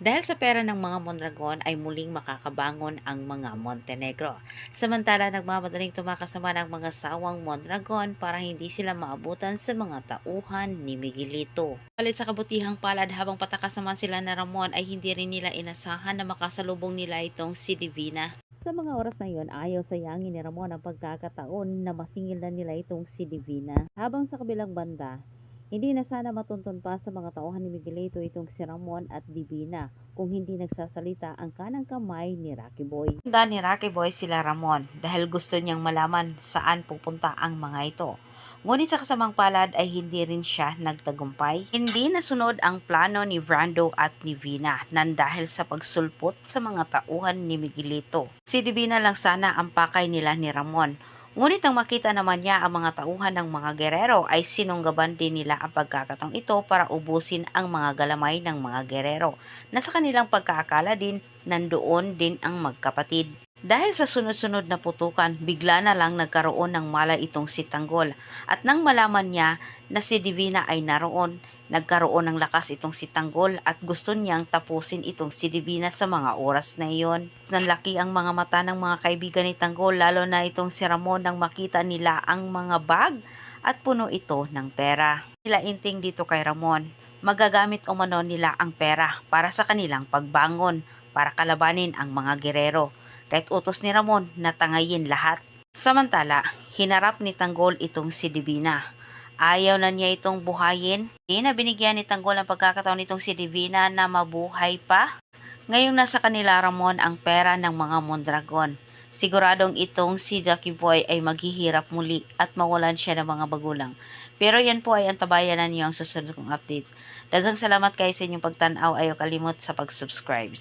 Dahil sa pera ng mga Mondragon ay muling makakabangon ang mga Montenegro. Samantala nagmamadaling tumakas naman ang mga sawang Mondragon para hindi sila maabutan sa mga tauhan ni Miguelito. Palit sa kabutihang palad habang patakas naman sila na Ramon ay hindi rin nila inasahan na makasalubong nila itong si Divina. Sa mga oras na iyon, ayaw sayangin ni Ramon ang pagkakataon na masingil na nila itong si Divina. Habang sa kabilang banda, hindi na sana matuntun pa sa mga tauhan ni Miguelito itong si Ramon at Divina kung hindi nagsasalita ang kanang kamay ni Rocky Boy. Tanda ni Rocky Boy sila Ramon dahil gusto niyang malaman saan pupunta ang mga ito. Ngunit sa kasamang palad ay hindi rin siya nagtagumpay. Hindi nasunod ang plano ni Brando at ni Vina nan dahil sa pagsulpot sa mga tauhan ni Miguelito. Si Divina lang sana ang pakay nila ni Ramon. Ngunit nang makita naman niya ang mga tauhan ng mga gerero ay sinunggaban din nila ang pagkakataong ito para ubusin ang mga galamay ng mga gerero na sa kanilang pagkaakala din nandoon din ang magkapatid. Dahil sa sunod-sunod na putukan, bigla na lang nagkaroon ng malay itong si Tanggol at nang malaman niya na si Divina ay naroon, nagkaroon ng lakas itong si Tanggol at gusto niyang tapusin itong si Divina sa mga oras na iyon. Nanlaki ang mga mata ng mga kaibigan ni Tanggol lalo na itong si Ramon nang makita nila ang mga bag at puno ito ng pera. Nila inting dito kay Ramon, magagamit umano nila ang pera para sa kanilang pagbangon para kalabanin ang mga gerero. Kahit utos ni Ramon na tangayin lahat. Samantala, hinarap ni Tanggol itong si Divina. Ayaw na niya itong buhayin. Hindi na binigyan ni Tanggol ang pagkakataon nitong si Divina na mabuhay pa. Ngayong nasa kanila Ramon ang pera ng mga Mondragon. Siguradong itong si Rocky Boy ay maghihirap muli at mawalan siya ng mga bagulang. Pero yan po ay antabayanan niyo ang susunod kong update. Daghang salamat kayo sa inyong pagtanaw. Ayaw kalimot sa pag-subscribe.